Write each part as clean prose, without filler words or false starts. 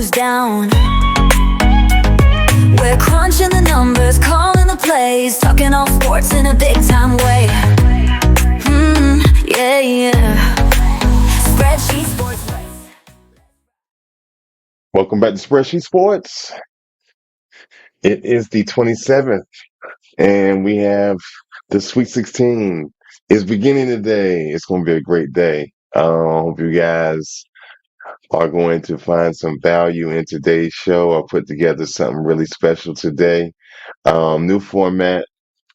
goes down. We're crunching the numbers, calling the plays, talking all sports in a big time way. Yeah, yeah. Spreadsheet sports. Welcome back to Spreadsheet Sports. It is the 27th, and we have the Sweet 16. It's beginning today. It's going to be a great day. Hope you guys are going to find some value in today's show. I put together something really special today. New format.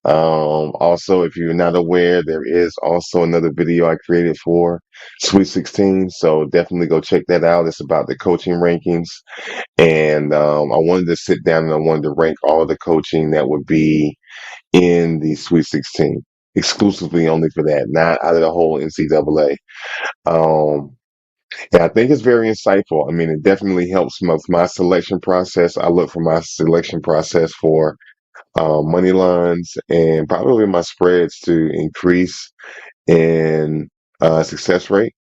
Also, if you're not aware, there is also another video I created for Sweet 16. So definitely go check that out. It's about the coaching rankings. And I wanted to sit down and I wanted to rank all the coaching that would be in the Sweet 16, exclusively only for that, not out of the whole NCAA. Um, and I think it's very insightful. I mean, it definitely helps with my selection process. I look for my selection process for money lines and probably my spreads to increase in success rate.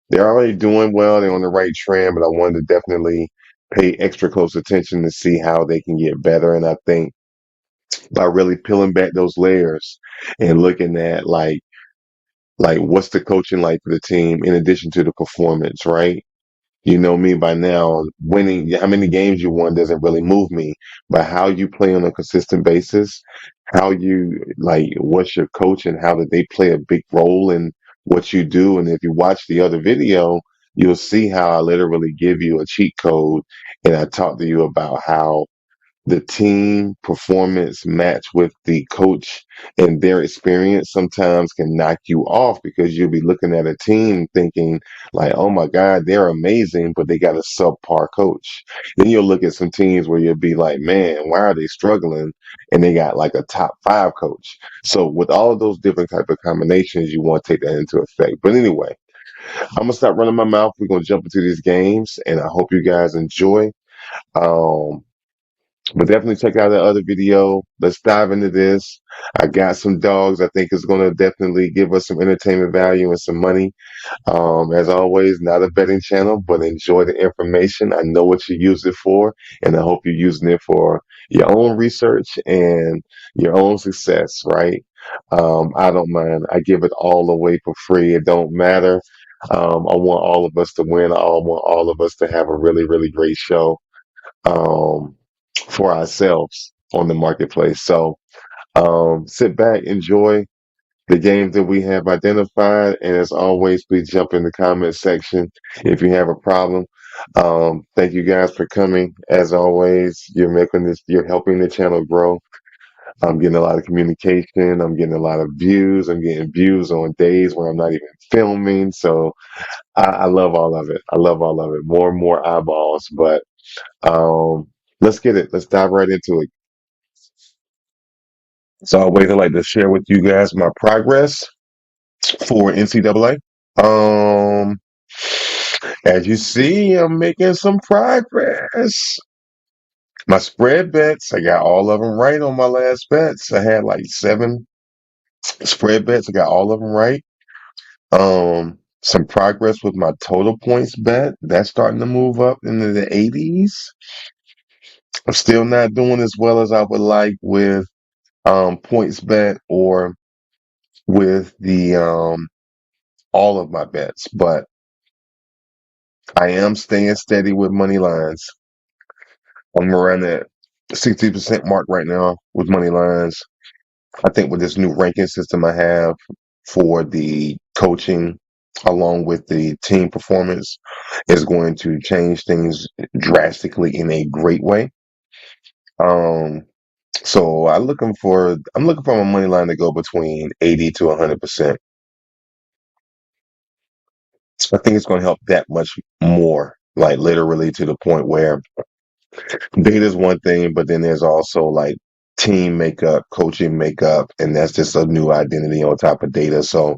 They're already doing well. They're on the right trend, but I wanted to definitely pay extra close attention to see how they can get better. And I think by really peeling back those layers and looking at like what's the coaching like for the team in addition to the performance, right? You know me by now, winning, how many games you won doesn't really move me, but how you play on a consistent basis, how you what's your coach and how did they play a big role in what you do. And if you watch the other video, you'll see how I literally give you a cheat code and I talk to you about how the team performance match with the coach and their experience sometimes can knock you off because you'll be looking at a team thinking like, oh my God, they're amazing, but they got a subpar coach. Then you'll look at some teams where you'll be like, man, why are they struggling? And they got like a top five coach. So with all of those different type of combinations, you want to take that into effect. But anyway, I'm gonna stop running my mouth. We're gonna jump into these games and I hope you guys enjoy. Um, but definitely check out that other video. Let's dive into this. I got some dogs. I think it's going to definitely give us some entertainment value and some money. As always, not a betting channel, but enjoy the information. I know what you use it for, and I hope you're using it for your own research and your own success, right? I don't mind. I give it all away for free. It don't matter. I want all of us to win. I want all of us to have a really, really great show. Um, for ourselves on the marketplace. So sit back, enjoy the games that we have identified, and as always, please jump in the comment section if you have a problem. Thank you guys for coming. As always, you're helping the channel grow. I'm getting a lot of communication. I'm getting a lot of views. I'm getting views on days where I'm not even filming. So I love all of it. I love all of it. More and more eyeballs, but um, let's get it. Let's dive right into it. So always I like to share with you guys my progress for NCAA. Um, as you see, I'm making some progress. My spread bets, I got all of them right on my last bets. I had like 7 spread bets. I got all of them right. Some progress with my total points bet. That's starting to move up into the 80s. I'm still not doing as well as I would like with points bet or with the all of my bets, but I am staying steady with money lines. I'm around that 60% mark right now with money lines. I think with this new ranking system I have for the coaching along with the team performance is going to change things drastically in a great way. Um, so I'm looking for my money line to go between 80 to 100%. I think it's going to help that much more, like literally to the point where data is one thing, but then there's also like team makeup, coaching makeup, and that's just a new identity on top of data. So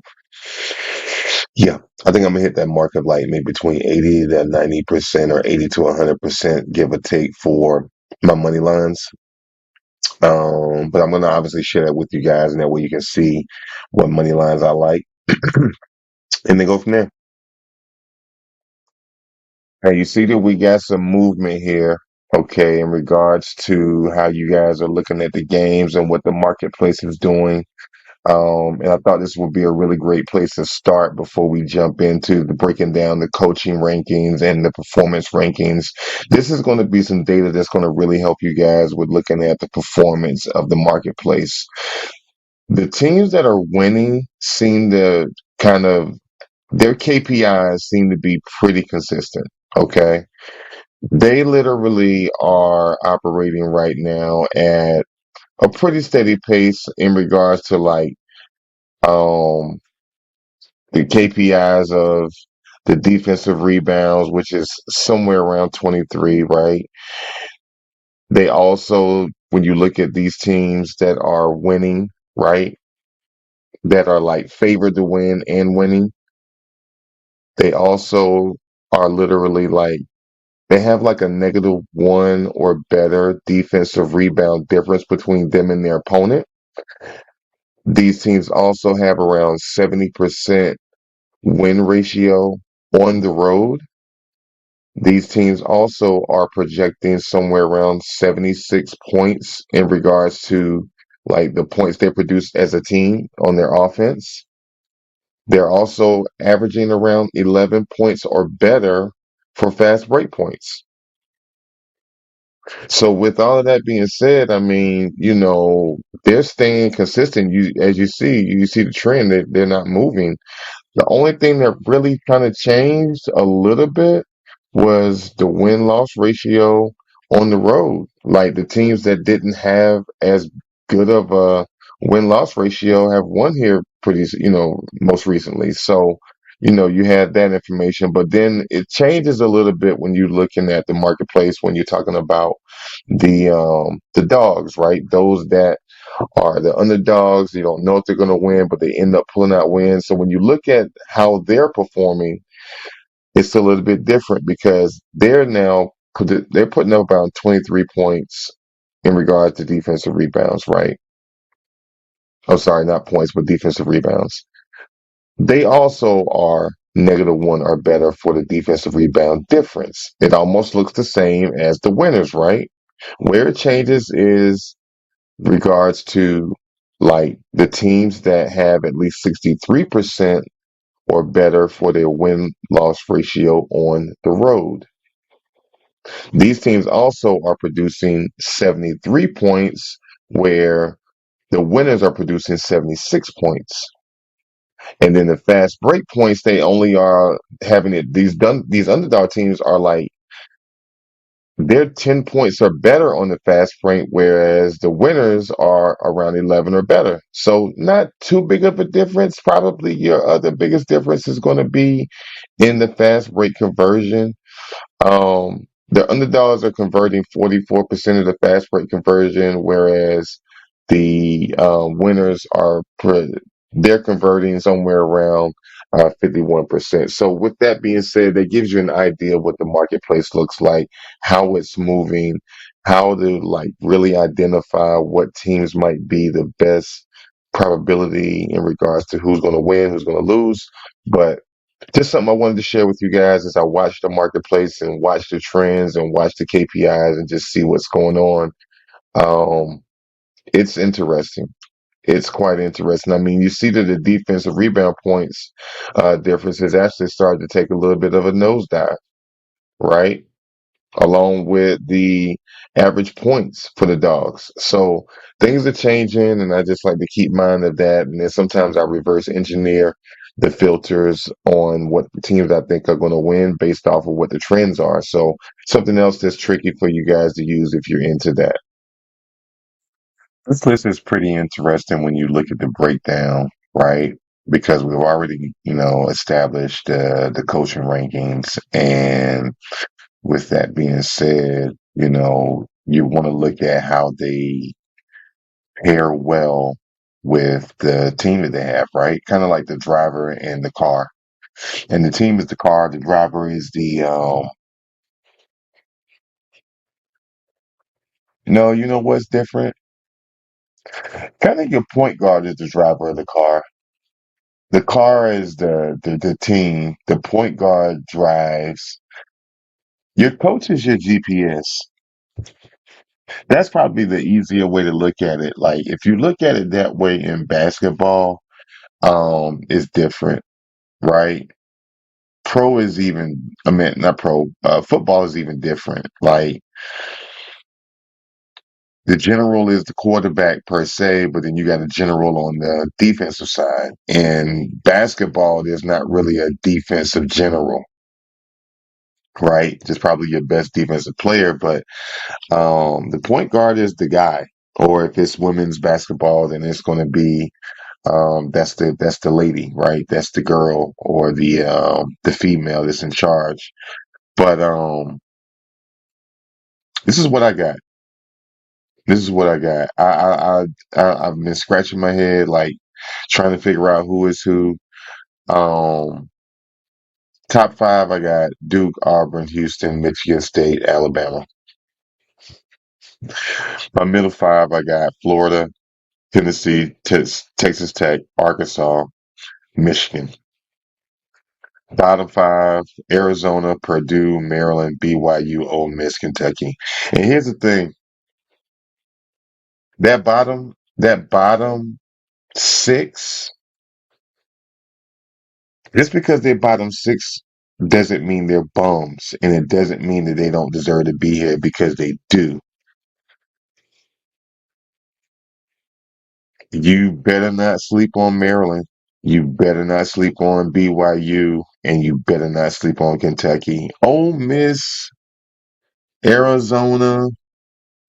yeah, I think I'm gonna hit that mark of like maybe between 80 to 90% or 80 to 100%, give or take for my money lines. But I'm gonna obviously share that with you guys, and that way you can see what money lines I like, and then go from there. Hey, you see that we got some movement here, okay, in regards to how you guys are looking at the games and what the marketplace is doing. And I thought this would be a really great place to start before we jump into the breaking down the coaching rankings and the performance rankings. This is going to be some data that's going to really help you guys with looking at the performance of the marketplace. The teams that are winning seem to kind of their KPIs seem to be pretty consistent. Okay. They literally are operating right now at a pretty steady pace in regards to um the KPIs of the defensive rebounds, which is somewhere around 23, right? They also, when you look at these teams that are winning, right, that are like favored to win and winning, they also are literally like they have like a -1 or better defensive rebound difference between them and their opponent. These teams also have around 70% win ratio on the road. These teams also are projecting somewhere around 76 points in regards to like the points they produce as a team on their offense. They're also averaging around 11 points or better for fast break points. So with all of that being said, I mean, they're staying consistent. As you see the trend that they're not moving. The only thing that really kind of changed a little bit was the win-loss ratio on the road. Like the teams that didn't have as good of a win-loss ratio have won here most recently. So, you had that information, but then it changes a little bit when you're looking at the marketplace when you're talking about the dogs, right? Those that are the underdogs. You don't know if they're going to win, but they end up pulling out wins. So when you look at how they're performing, it's a little bit different because they're putting up around 23 points in regards to defensive rebounds, right? I'm sorry, not points, but defensive rebounds. They also are -1 or better for the defensive rebound difference. It almost looks the same as the winners, right? Where it changes is regards to like the teams that have at least 63% or better for their win loss ratio on the road. These teams also are producing 73 points, where the winners are producing 76 points. And then the fast break points, they only are having it. These underdog teams are like they're 10 points or better on the fast break, whereas the winners are around 11 or better. So not too big of a difference. Probably your other biggest difference is going to be in the fast break conversion. The underdogs are converting 44% of the fast break conversion, whereas the winners they're converting somewhere around 51%. So with that being said, that gives you an idea of what the marketplace looks like, how it's moving, how to like really identify what teams might be the best probability in regards to who's going to win, who's going to lose. But just something I wanted to share with you guys as I watch the marketplace and watch the trends and watch the KPIs and just see what's going on. Um, it's interesting. It's quite interesting. I mean, you see that the defensive rebound points difference has actually started to take a little bit of a nosedive, right? Along with the average points for the dogs. So things are changing, and I just like to keep mind of that. And then sometimes I reverse engineer the filters on what teams I think are going to win based off of what the trends are. So something else that's tricky for you guys to use if you're into that. This list is pretty interesting when you look at the breakdown, right? Because we've already, established the coaching rankings, and with that being said, you want to look at how they pair well with the team that they have, right? Kind of like the driver and the car. And the team is the car, the driver is no, you know what's different? Kind of your point guard is the driver of the car. The car is the team. The point guard drives. Your coach is your GPS. That's probably the easier way to look at it. Like if you look at it that way in basketball, it's different, right? Pro is even, I mean, not pro, football is even different. Like the general is the quarterback per se, but then you got a general on the defensive side. In basketball, there's not really a defensive general, right? Just probably your best defensive player, but the point guard is the guy. Or if it's women's basketball, then it's going to be that's the lady, right? That's the girl or the female that's in charge. But this is what I got. This is what I got. I've been scratching my head, like trying to figure out who is who. Um, top five, I got Duke, Auburn, Houston, Michigan State, Alabama. My middle five, I got Florida, Tennessee, Texas Tech, Arkansas, Michigan. Bottom five: Arizona, Purdue, Maryland, BYU, Ole Miss, Kentucky. And here's the thing: that bottom six, just because they're bottom six doesn't mean they're bums, and it doesn't mean that they don't deserve to be here because they do. You better not sleep on Maryland. You better not sleep on BYU, and you better not sleep on Kentucky. Ole Miss, Arizona,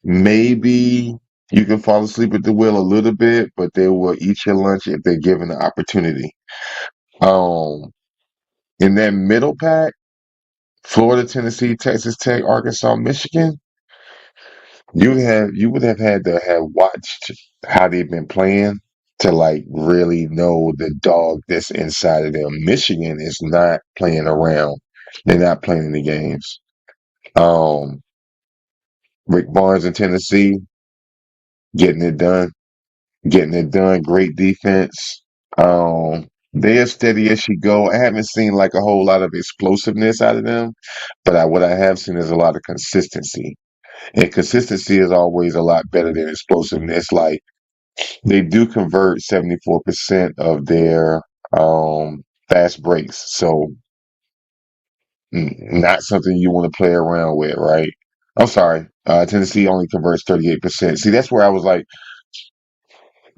maybe you can fall asleep at the wheel a little bit, but they will eat your lunch if they're given the opportunity. Um, in that middle pack, Florida, Tennessee, Texas Tech, Arkansas, Michigan, you would have had to have watched how they've been playing to like really know the dog that's inside of them. Michigan is not playing around. They're not playing the games. Um, Rick Barnes in Tennessee, getting it done. Getting it done. Great defense. They're steady as she go. I haven't seen like a whole lot of explosiveness out of them, but what I have seen is a lot of consistency. And consistency is always a lot better than explosiveness. Like they do convert 74% of their fast breaks. So not something you want to play around with, right? I'm sorry. Tennessee only converts 38%. See, that's where I was like,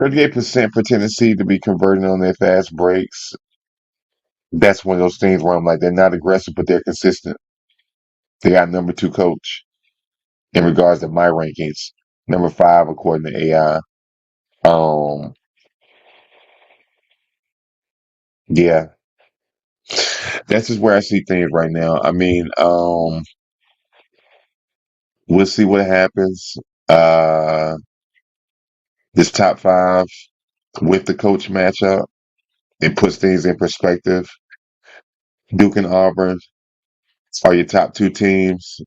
38% for Tennessee to be converting on their fast breaks. That's one of those things where I'm like, they're not aggressive, but they're consistent. They got number two coach in regards to my rankings. Number five, according to AI. Um, yeah, that's just where I see things right now. I mean, we'll see what happens. Uh, this top five with the coach matchup, it puts things in perspective. Duke and Auburn are your top two teams.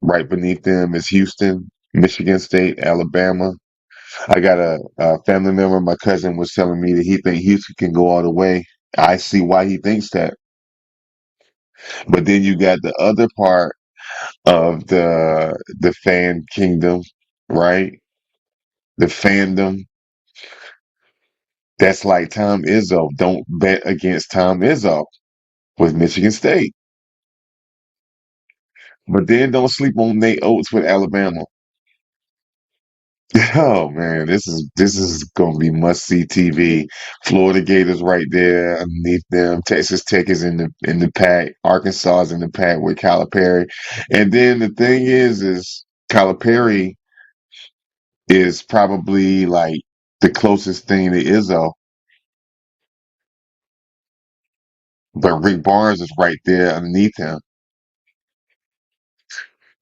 Right beneath them is Houston, Michigan State, Alabama. I got a family member. My cousin was telling me that he think Houston can go all the way. I see why he thinks that. But then you got the other part of the fan kingdom, right? The fandom that's like Tom Izzo. Don't bet against Tom Izzo with Michigan State. But then don't sleep on Nate Oates with Alabama. Oh man, this is gonna be must see TV. Florida Gators right there underneath them. Texas Tech is in the pack. Arkansas is in the pack with Calipari. And then the thing is Calipari is probably like the closest thing to Izzo, but Rick Barnes is right there underneath him.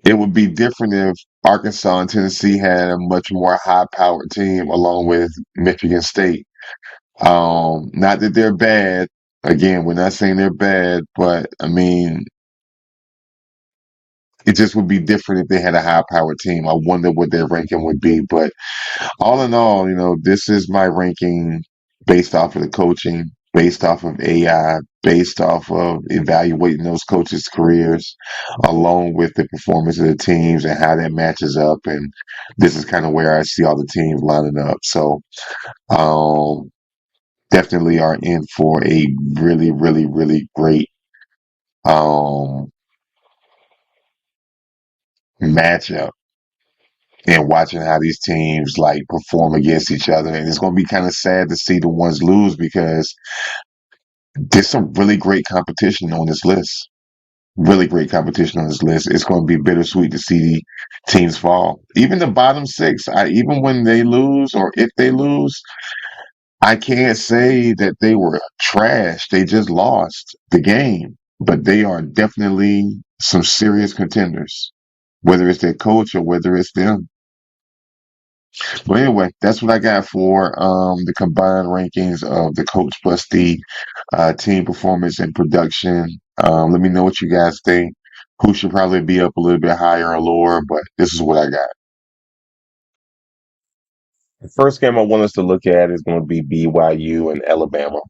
It would be different if Arkansas and Tennessee had a much more high-powered team along with Michigan State. Not that they're bad. Again, we're not saying they're bad, but I mean, it just would be different if they had a high-powered team. I wonder what their ranking would be. But all in all, this is my ranking based off of the coaching. based off of AI, based off of evaluating those coaches' careers, along with the performance of the teams and how that matches up. And this is kind of where I see all the teams lining up. So, um, definitely are in for a really, really, really great um, matchup and watching how these teams like perform against each other. And it's going to be kind of sad to see the ones lose because there's some really great competition on this list. Really great competition on this list. It's going to be bittersweet to see the teams fall. Even the bottom six, even when they lose or if they lose, I can't say that they were trash. They just lost the game, but they are definitely some serious contenders, whether it's their coach or whether it's them. But anyway, that's what I got for the combined rankings of the coach plus the team performance and production. Let me know what you guys think. Who should probably be up a little bit higher or lower, but this is what I got. The first game I want us to look at is going to be BYU and Alabama.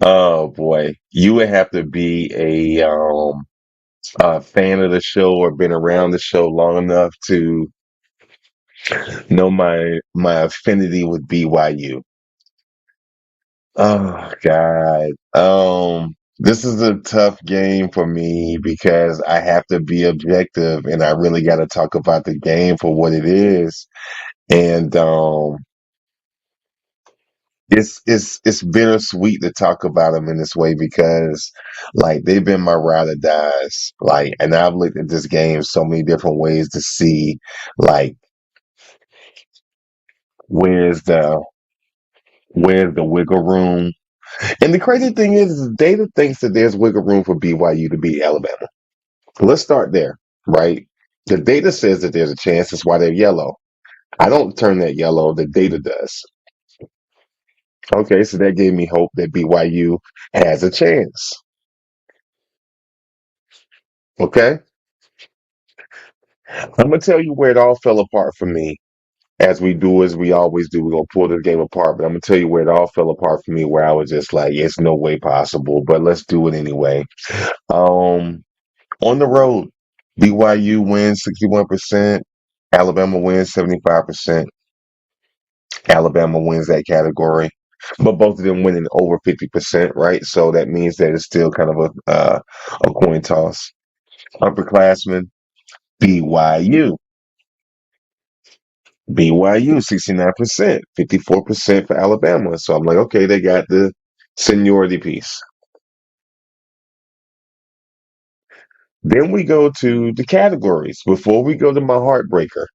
Oh boy, you would have to be a fan of the show or been around the show long enough to know my affinity with BYU. Oh God. This is a tough game for me because I have to be objective and I really got to talk about the game for what it is. And it's bittersweet to talk about them in this way because like they've been my ride or dies. Like, and I've looked at this game so many different ways to see like where's the where's the wiggle room. And the crazy thing is, data thinks that there's wiggle room for BYU to beat Alabama. Let's start there, right? The data says that there's a chance. That's why they're yellow. I don't turn that yellow. The data does. Okay, so that gave me hope that BYU has a chance. Okay, I'm gonna tell you where it all fell apart for me. As we do, as we always do, we're gonna pull this game apart. But I'm gonna tell you where it all fell apart for me, where I was just like, it's no way possible. But let's do it anyway. Um, on the road, BYU wins 61%. Alabama wins 75%. Alabama wins that category, but both of them winning over 50%, right? So that means that it's still kind of a coin toss. Upperclassmen, BYU. BYU 69%, 54% for Alabama. So I'm like, okay, they got the seniority piece. Then we go to the categories. Before we go to my heartbreaker,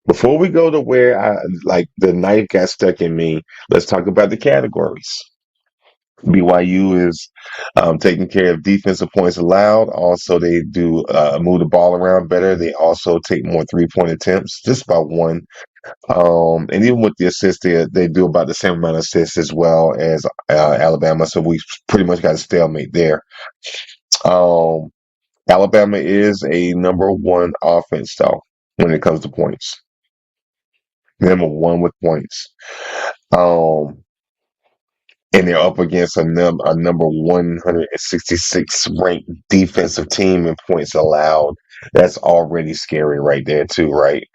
before we go to where I like the knife got stuck in me, let's talk about the categories. BYU is taking care of defensive points allowed. Also, they do move the ball around better. They also take more 3-point attempts, just about one. And even with the assists, they do about the same amount of assists as well as Alabama. So we pretty much got a stalemate there. Um, Alabama is a number one offense, though, when it comes to points. Number one with points. Um, and they're up against a number 166 ranked defensive team in points allowed. That's already scary right there, too, right?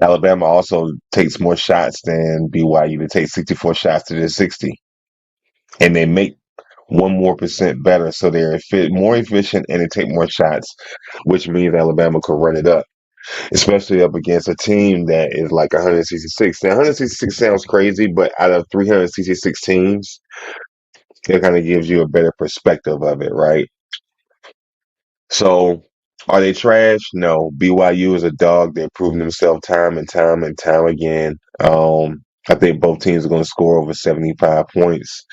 Alabama also takes more shots than BYU. They take 64 shots to their 60, and they make 1% more better. So they're more efficient and they take more shots, which means Alabama could run it up, especially up against a team that is like 166. Now, 166 sounds crazy, but out of 366 teams, it kind of gives you a better perspective of it, right? So, are they trash? No. BYU is a dog. They've proven themselves time and time and time again. I think both teams are going to score over 75 points.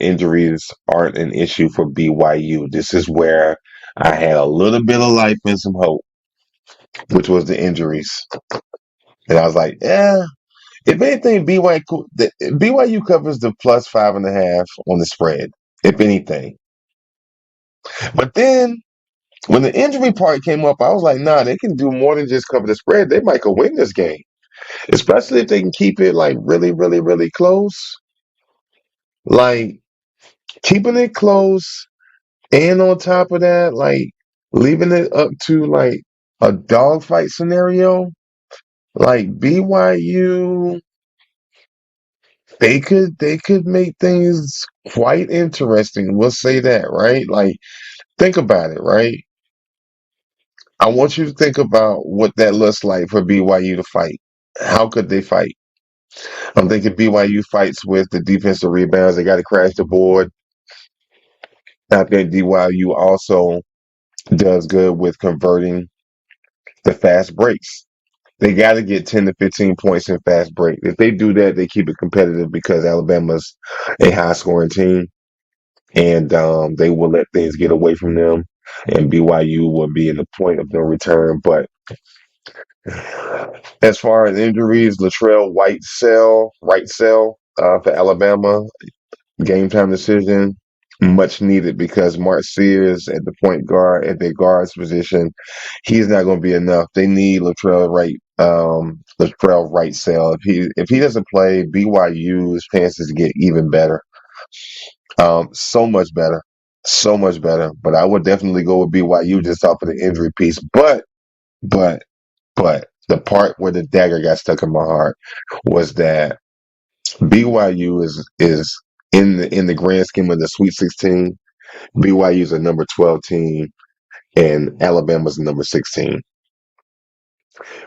Injuries aren't an issue for BYU. This is where I had a little bit of life and some hope, which was the injuries. And I was like, yeah, if anything, BYU covers the plus 5.5 on the spread, if anything. But then when the injury part came up, I was like, nah, they can do more than just cover the spread. They might go win this game. especially if they can keep it like really, really, really close. Like keeping it close, and on top of that, like leaving it up to like a dogfight scenario. Like BYU, they could make things quite interesting. We'll say that, right? Like think about it, right? I want you to think about what that looks like for BYU to fight. How could they fight? I'm thinking BYU fights with the defensive rebounds. They got to crash the board. I think BYU also does good with converting the fast breaks. They got to get 10 to 15 points in fast break. If they do that, they keep it competitive because Alabama's a high scoring team, and they will let things get away from them, and BYU will be in the point of no return. But as far as injuries, Latrell right cell for Alabama, game time decision, much needed because Mark Sears at the point guard at their guards position, he's not going to be enough. They need Latrell right cell. If he doesn't play, BYU's chances to get even better. So much better. So much better. But I would definitely go with BYU just off of the injury piece. But but the part where the dagger got stuck in my heart was that BYU is in the grand scheme of the Sweet 16. BYU is a number 12 team, and Alabama's a number 16.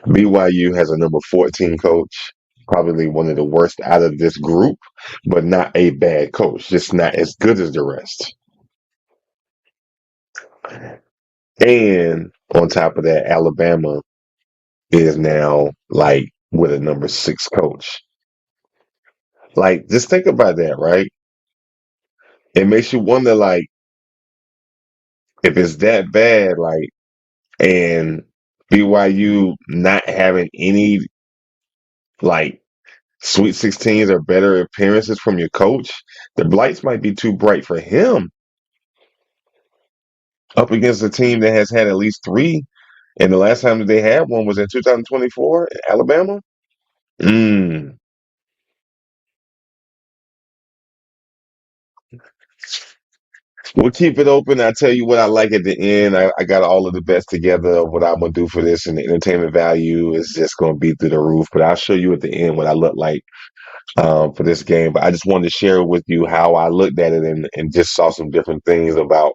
BYU has a number 14 coach, probably one of the worst out of this group, but not a bad coach, just not as good as the rest. And on top of that, Alabama is now like with a number 6 coach. Like, just think about that, right? It makes you wonder, like, if it's that bad, like, and BYU not having any like Sweet 16s or better appearances from your coach, the blights might be too bright for him up against a team that has had at least three. And the last time that they had one was in 2024 in Alabama. Mm. We'll keep it open. I tell you what I like at the end. I got all of the best together of what I'm gonna do for this, and the entertainment value is just gonna be through the roof. But I'll show you at the end what I look like for this game. But I just wanted to share with you how I looked at it and just saw some different things about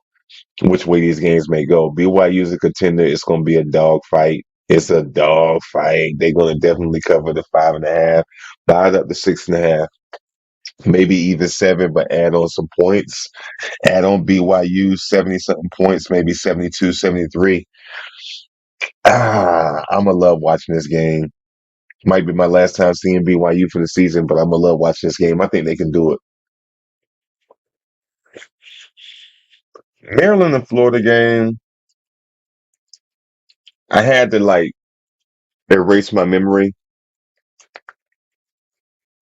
which way these games may go. BYU is a contender. It's going to be a dog fight. It's a dog fight. They're going to definitely cover the 5.5, buy it up to 6.5, maybe even 7, but add on some points. Add on BYU 70 something points, maybe 72, 73. I'm going to love watching this game. Might be my last time seeing BYU for the season, but I'm going to love watching this game. I think they can do it. Maryland and Florida game, I had to like erase my memory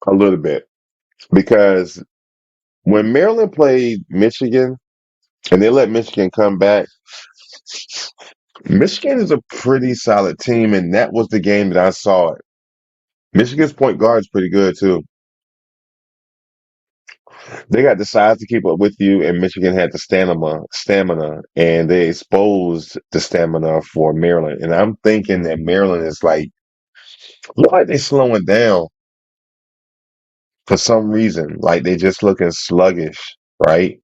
a little bit because when Maryland played Michigan and they let Michigan come back, Michigan is a pretty solid team, and that was the game that I saw it. Michigan's point guard is pretty good too. They got the size to keep up with you, and Michigan had the stamina, and they exposed the stamina for Maryland. And I'm thinking that Maryland is like, look like they're slowing down for some reason. Like they just looking sluggish, right?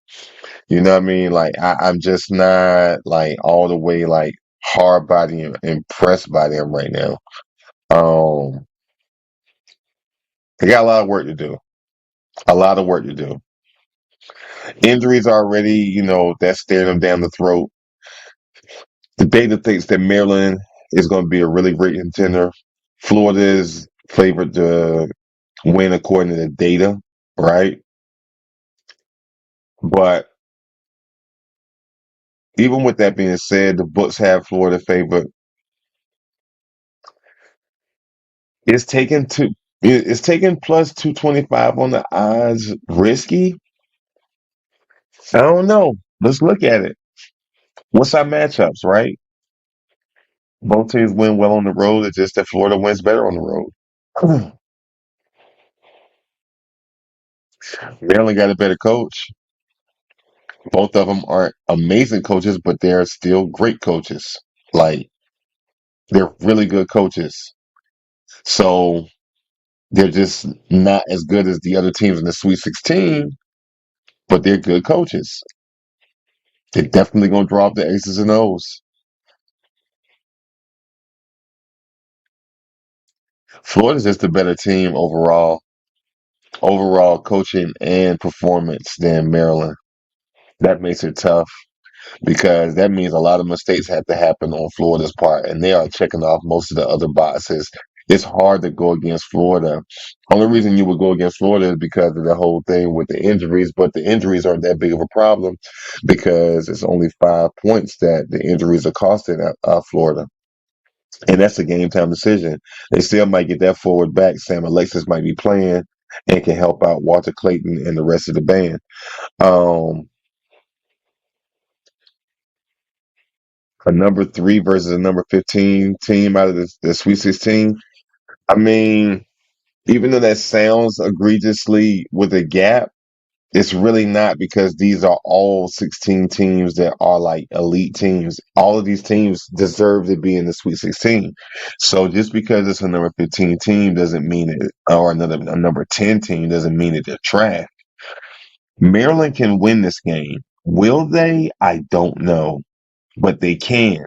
You know what I mean? Like I'm just not like all the way like hard body impressed by them right now. Um, they got a lot of work to do. A lot of work to do. Injuries already, that's staring them down the throat. The data thinks that Maryland is going to be a really great contender. Florida is favored to win according to the data, right? But even with that being said, the books have Florida favored. It's taken to it's taken plus 225 on the odds risky. I don't know. Let's look at it. What's our matchups, right? Both teams win well on the road. It's just that Florida wins better on the road. Maryland got a better coach. Both of them aren't amazing coaches, but they're still great coaches. Like they're really good coaches. So they're just not as good as the other teams in the Sweet 16, but they're good coaches. They're definitely going to drop the Aces and O's. Florida's just a better team overall coaching and performance than Maryland. That makes it tough because that means a lot of mistakes have to happen on Florida's part, and they are checking off most of the other boxes. It's hard to go against Florida. Only reason you would go against Florida is because of the whole thing with the injuries, but the injuries aren't that big of a problem because it's only 5 points that the injuries are costing Florida. And that's a game time decision. They still might get that forward back. Sam Alexis might be playing and can help out Walter Clayton and the rest of the band. Um, a number three versus a number 15 team out of the Sweet 16. I mean, even though that sounds egregiously with a gap, it's really not because these are all 16 teams that are like elite teams. All of these teams deserve to be in the Sweet 16. So just because it's a number 15 team doesn't mean it, or a number 10 team doesn't mean that they're trash. Maryland can win this game. Will they? I don't know, but they can.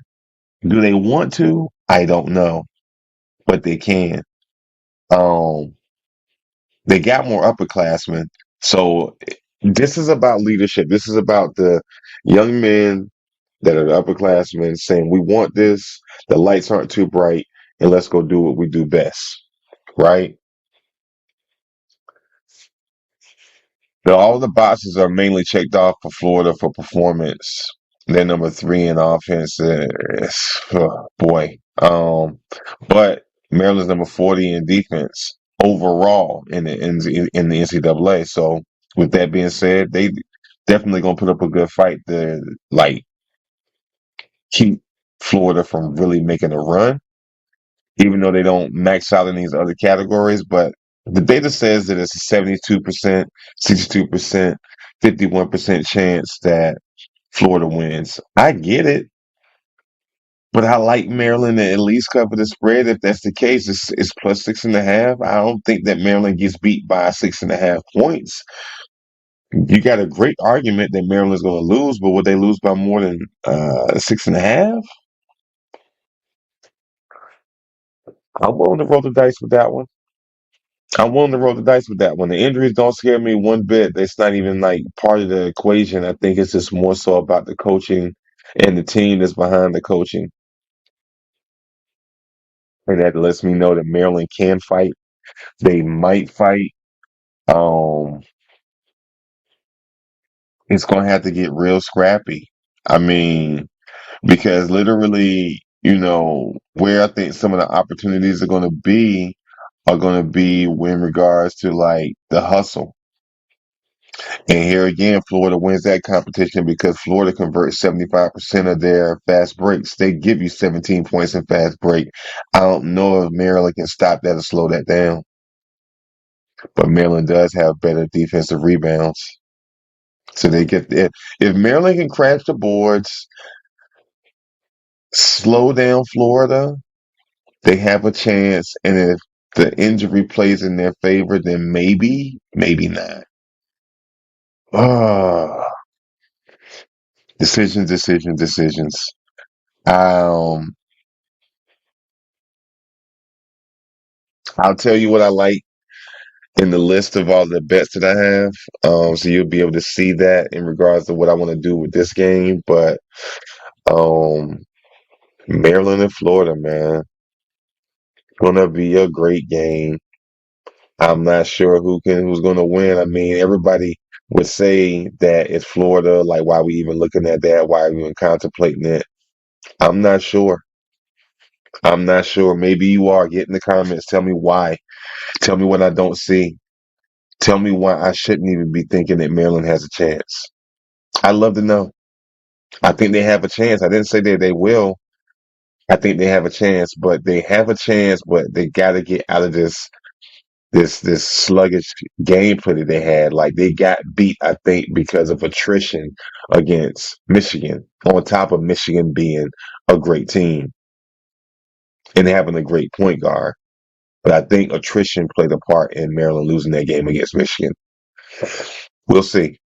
Do they want to? I don't know, but they can. Um, they got more upperclassmen. So this is about leadership. This is about the young men that are the upperclassmen saying, we want this. The lights aren't too bright, and let's go do what we do best. Right? All the boxes are mainly checked off for Florida for performance. They're number three in offense. Oh, boy. But Maryland's number 40 in defense overall in the NCAA. So with that being said, they definitely gonna put up a good fight to like keep Florida from really making a run, even though they don't max out in these other categories. But the data says that it's a 72%, 62%, 51% chance that Florida wins. I get it. But I like Maryland to at least cover the spread. If that's the case, it's plus 6.5. I don't think that Maryland gets beat by 6.5 points. You got a great argument that Maryland's going to lose, but would they lose by more than 6.5? I'm willing to roll the dice with that one. I'm willing to roll the dice with that one. The injuries don't scare me one bit. It's not even like part of the equation. I think it's just more so about the coaching and the team that's behind the coaching. And that lets me know that Maryland can fight. They might fight. Um, it's going to have to get real scrappy. I mean, because literally, where I think some of the opportunities are going to be in regards to like the hustle. And here again, Florida wins that competition because Florida converts 75% of their fast breaks. They give you 17 points in fast break. I don't know if Maryland can stop that or slow that down, but Maryland does have better defensive rebounds. So they get there. If Maryland can crash the boards, slow down Florida, they have a chance. And if the injury plays in their favor, then maybe not. Ah, decisions. Um, I'll tell you what I like in the list of all the bets that I have. So you'll be able to see that in regards to what I want to do with this game. But um, Maryland and Florida, man, gonna be a great game. I'm not sure who's going to win. I mean, everybody would say that it's Florida. Like, why are we even looking at that? Why are we even contemplating it? I'm not sure. I'm not sure. Maybe you are. Get in the comments. Tell me why. Tell me what I don't see. Tell me why I shouldn't even be thinking that Maryland has a chance. I'd love to know. I think they have a chance. I didn't say that they will. I think they have a chance, but they got to get out of this sluggish gameplay that they had. Like they got beat, I think, because of attrition against Michigan. On top of Michigan being a great team and having a great point guard, but I think attrition played a part in Maryland losing that game against Michigan. We'll see.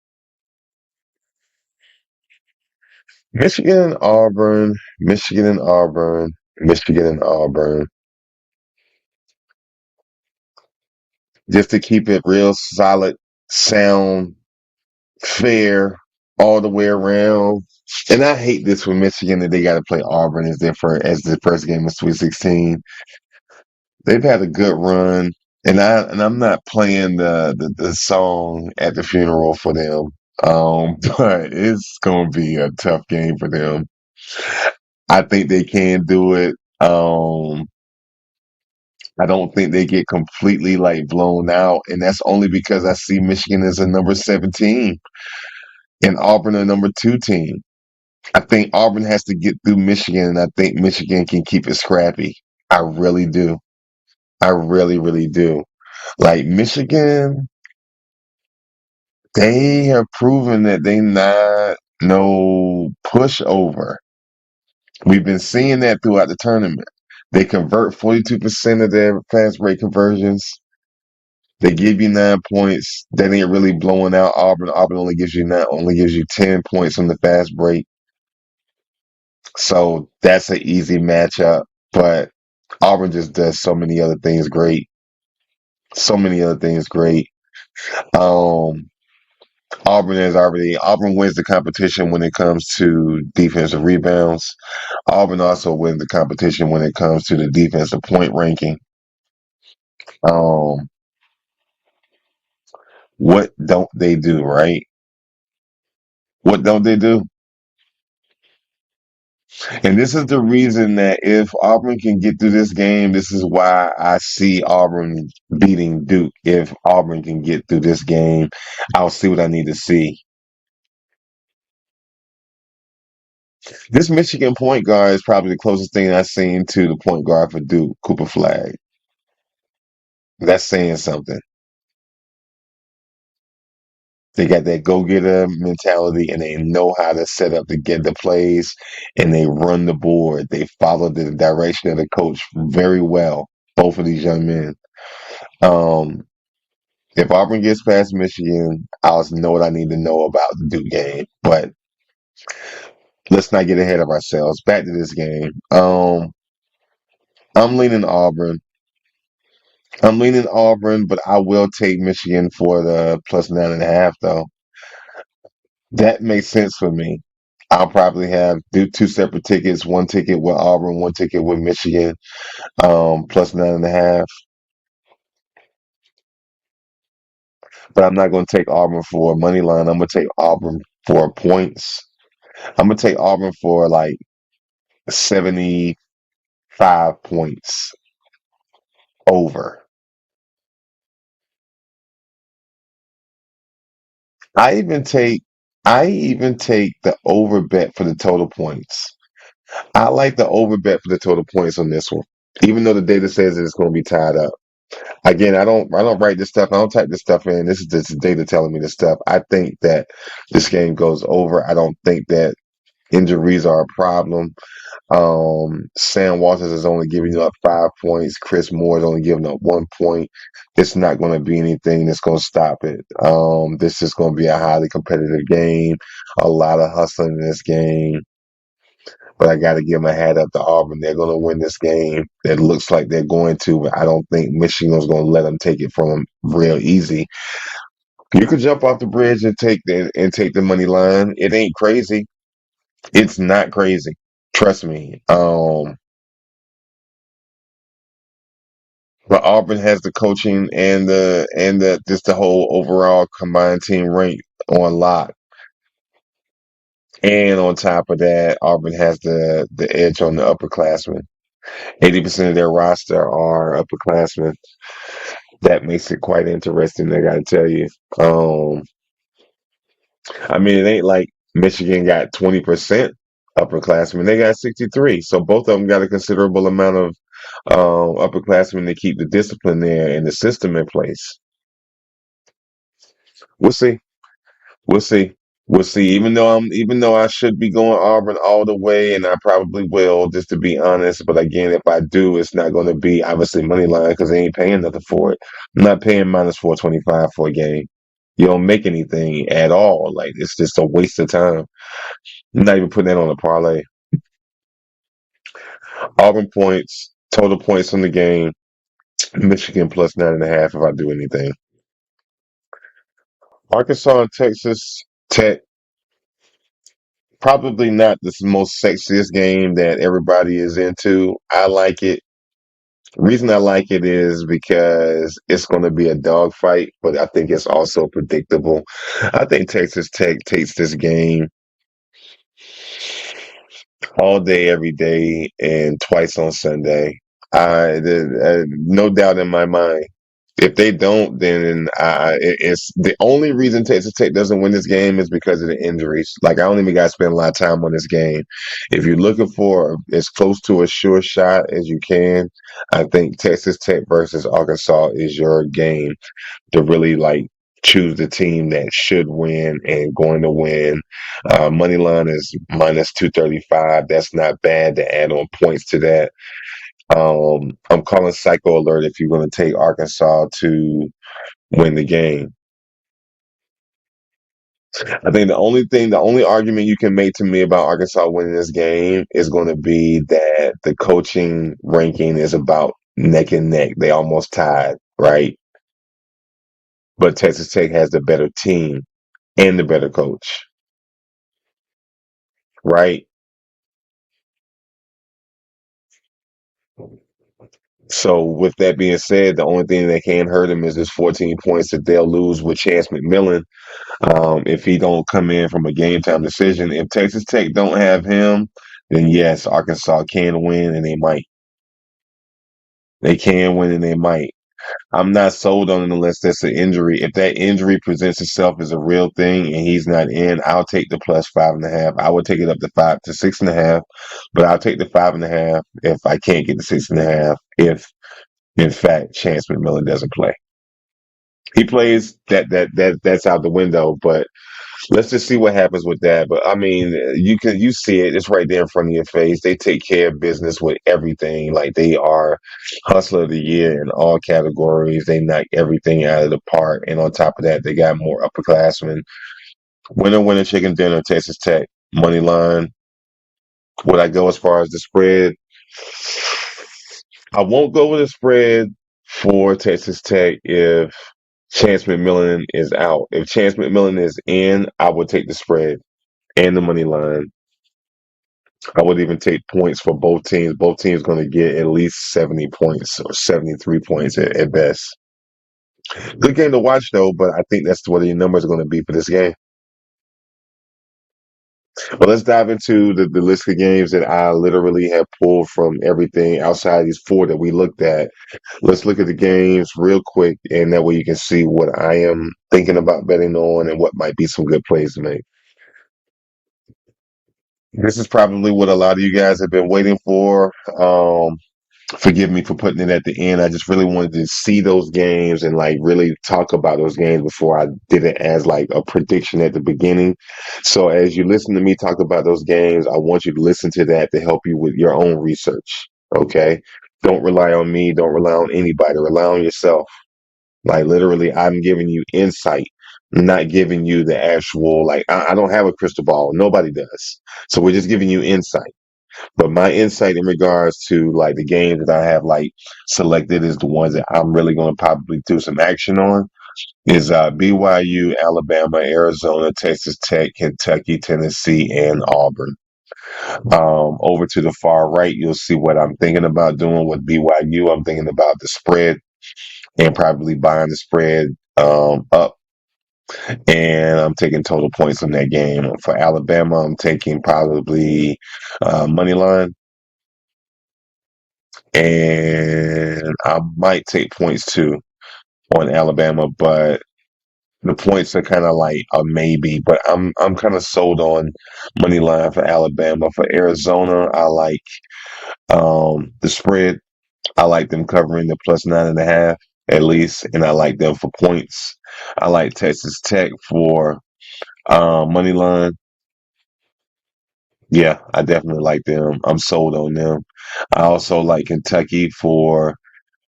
Michigan and Auburn, Michigan and Auburn, Michigan and Auburn. Just to keep it real solid, sound, fair all the way around. And I hate this for Michigan that they got to play Auburn as the first game of Sweet 16. They've had a good run, and I'm not playing the song at the funeral for them. But it's gonna be a tough game for them. I think they can do it. I don't think they get completely like blown out, and that's only because I see Michigan as a number 17 and Auburn a number 2 team. I think Auburn has to get through Michigan, and I think Michigan can keep it scrappy. I really do. I really, really do. Like Michigan, they have proven that they not no pushover. We've been seeing that throughout the tournament. They convert 42% of their fast break conversions. They give you 9 points. That ain't really blowing out Auburn. Auburn only gives you 10 points on the fast break. So that's an easy matchup. But Auburn just does so many other things great. So many other things great. Um, Auburn wins the competition when it comes to defensive rebounds. Auburn also wins the competition when it comes to the defensive point ranking. Um, what don't they do, right? What don't they do? And this is the reason that if Auburn can get through this game, this is why I see Auburn beating Duke. If Auburn can get through this game, I'll see what I need to see. This Michigan point guard is probably the closest thing I've seen to the point guard for Duke, Cooper Flag. That's saying something. They got that go-getter mentality and they know how to set up to get the plays and they run the board. They follow the direction of the coach very well, both of these young men. Um, if Auburn gets past Michigan, I'll know what I need to know about the Duke game. But let's not get ahead of ourselves. Back to this game. I'm leaning Auburn. I'm leaning Auburn, but I will take Michigan for the plus 9.5, though. That makes sense for me. I'll probably do two separate tickets, one ticket with Auburn, one ticket with Michigan, plus 9.5. But I'm not going to take Auburn for money line. I'm going to take Auburn for points. I'm going to take Auburn for like 75 points over. I even take I even take the over bet for the total points. I like the over bet for the total points on this one, even though the data says that it's going to be tied up. Again, I don't write this stuff. I don't type this stuff in. This is just data telling me this stuff. I think that this game goes over. I don't think that injuries are a problem. Sam Walters is only giving up 5 points. Chris Moore is only giving up 1 point. It's not going to be anything that's going to stop it. This is going to be a highly competitive game. A lot of hustling in this game. But I got to give my hat up to Auburn. They're going to win this game. It looks like they're going to, but I don't think Michigan's going to let them take it from them real easy. You could jump off the bridge and take the money line. It ain't crazy. It's not crazy. Trust me. But Auburn has the coaching and the just the whole overall combined team rank on lock. And on top of that, Auburn has the edge on the upperclassmen. 80% of their roster are upperclassmen. That makes it quite interesting, I gotta tell you. I mean, it ain't like Michigan got 20%. upperclassmen. They got 63. So both of them got a considerable amount of upperclassmen to keep the discipline there and the system in place. We'll see. We'll see. We'll see. Even though I should be going Auburn all the way, and I probably will, just to be honest. But again, if I do, it's not going to be obviously money line because they ain't paying nothing for it. I'm not paying minus 425 for a game. You don't make anything at all. Like it's just a waste of time. I'm not even putting that on a parlay. Auburn points, total points on the game. Michigan plus 9.5 if I do anything. Arkansas and Texas Tech. Probably not the most sexiest game that everybody is into. I like it. Reason I like it is because it's going to be a dogfight, but I think it's also predictable. I think Texas Tech takes this game all day, every day, and twice on Sunday. No doubt in my mind. If they don't, then it's the only reason Texas Tech doesn't win this game is because of the injuries. Like I don't even got to spend a lot of time on this game. If you're looking for as close to a sure shot as you can, I think Texas Tech versus Arkansas is your game to really like choose the team that should win and going to win. Money line is minus 235. That's not bad to add on points to that. I'm calling Psycho Alert if you're going to take Arkansas to win the game. I think the only argument you can make to me about Arkansas winning this game is going to be that the coaching ranking is about neck and neck. They almost tied, right? But Texas Tech has the better team and the better coach, right? So with that being said, the only thing that can hurt them is this 14 points that they'll lose with Chance McMillan if he don't come in from a game time decision. If Texas Tech don't have him, then yes, Arkansas can win and they might. They can win and they might. I'm not sold on it unless that's an injury. If that injury presents itself as a real thing and he's not in, I'll take the plus 5.5. I would take it up to 5 to 6.5, but I'll take the 5.5 if I can't get the 6.5. If in fact Chance McMillan doesn't play, he plays that's out the window. But let's just see what happens with that. But I mean, you see it. It's right there in front of your face. They take care of business with everything. Like they are hustler of the year in all categories. They knock everything out of the park. And on top of that, they got more upperclassmen. Winner, chicken dinner. Texas Tech money line. Would I go as far as the spread? I won't go with a spread for Texas Tech if Chance McMillan is out. If Chance McMillan is in, I would take the spread and the money line. I would even take points for both teams. Both teams going to get at least 70 points or 73 points at best. Good game to watch, though, but I think that's what the numbers are going to be for this game. Well, let's dive into the list of games that I literally have pulled from everything outside of these four that we looked at. Let's look at the games real quick, and that way you can see what I am thinking about betting on and what might be some good plays to make. This is probably what a lot of you guys have been waiting for. Forgive me for putting it at the end. I just really wanted to see those games and like really talk about those games before I did it as like a prediction at the beginning. So as you listen to me talk about those games, I want you to listen to that to help you with your own research. Okay. Don't rely on me. Don't rely on anybody. Rely on yourself. Like literally, I'm giving you insight, not giving you the actual, like, I don't have a crystal ball. Nobody does. So we're just giving you insight. But my insight in regards to like the games that I have like selected is the ones that I'm really going to probably do some action on is BYU, Alabama, Arizona, Texas Tech, Kentucky, Tennessee, and Auburn. Over to the far right, you'll see what I'm thinking about doing with BYU. I'm thinking about the spread and probably buying the spread up. And I'm taking total points on that game. For Alabama, I'm taking probably money line. And I might take points too on Alabama, but The points are kind of like a maybe, but I'm kind of sold on money line for Alabama. For Arizona, I like the spread. I like them covering the plus 9.5 at least, and I like them for points. I like Texas Tech for money line. Yeah, I definitely like them. I'm sold on them. I also like Kentucky for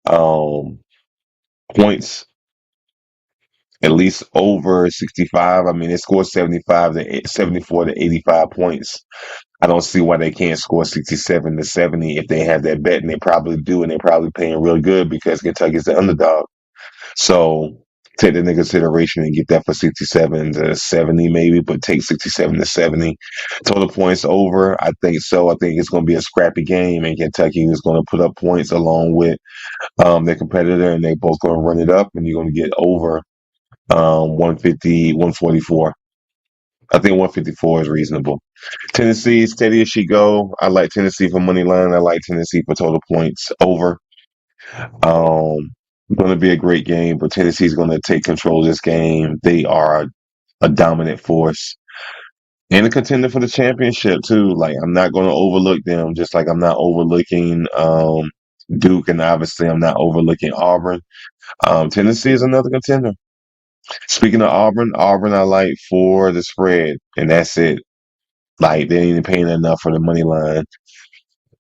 um, points, at least over 65. I mean, they scored 74 to 85 points. I don't see why they can't score 67 to 70 if they have that bet, and they probably do, and they're probably paying real good because Kentucky's the underdog. So take that into consideration and get that for 67 to 70 maybe, but take 67 to 70. Total points over, I think so. I think it's going to be a scrappy game, and Kentucky is going to put up points along with their competitor, and they both going to run it up, and you're going to get over 150, 144. I think 154 is reasonable. Tennessee, steady as she go. I like Tennessee for money line. I like Tennessee for total points over. Um, going to be a great game, but Tennessee's going to take control of this game. They are a dominant force and a contender for the championship too. Like I'm not going to overlook them, just like I'm not overlooking Duke, and obviously I'm not overlooking Auburn. Tennessee is another contender. Speaking of Auburn, Auburn I like for the spread, and that's it. Like they ain't paying enough for the money line.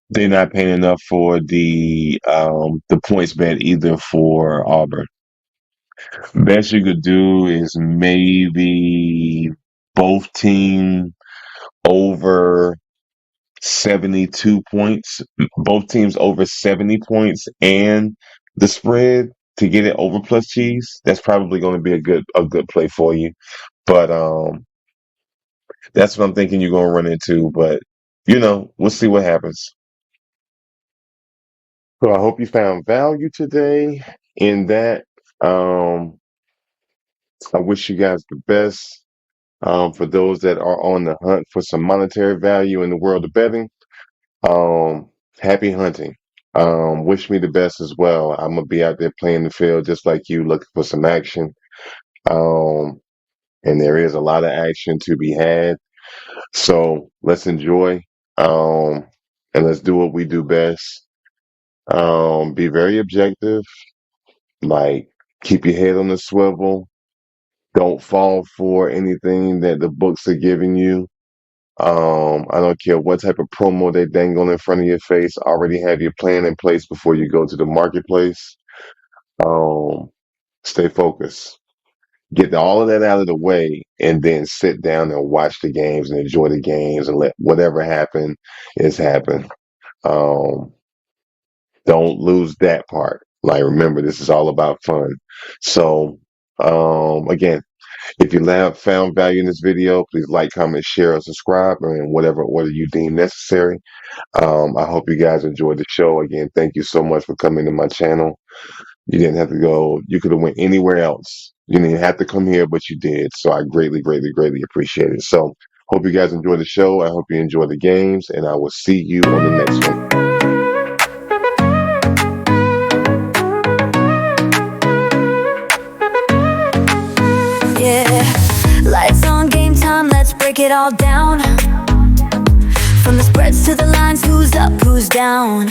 They're not paying enough for the points bet either for Auburn. Best you could do is maybe both team over 72 points, both teams over 70 points and the spread to get it over plus cheese. That's probably going to be a good play for you. But that's what I'm thinking you're going to run into, but we'll see what happens. So I hope you found value today in that. Um, I wish you guys the best. For those that are on the hunt for some monetary value in the world of betting, um, happy hunting. Wish me the best as well. I'm gonna be out there playing the field just like you, looking for some action. Um, and there is a lot of action to be had. So let's enjoy. Um, and let's do what we do best. Be very objective. Like keep your head on the swivel. Don't fall for anything that the books are giving you. I don't care what type of promo they dangle in front of your face. Already have your plan in place before you go to the marketplace. Um, Stay focused. Get all of that out of the way, and then sit down and watch the games and enjoy the games and let whatever happen is happen. Um, don't lose that part. Like remember, this is all about fun. So, again, if you have found value in this video, please like, comment, share, or subscribe in whatever order you deem necessary. I hope you guys enjoyed the show. Again, thank you so much for coming to my channel. You didn't have to go. You could have went anywhere else. You didn't have to come here, but you did. So I greatly, greatly, greatly appreciate it. So hope you guys enjoy the show. I hope you enjoy the games, and I will see you on the next one. Yeah, lights on, game time, let's break it all down. From the spreads to the lines, who's up, who's down.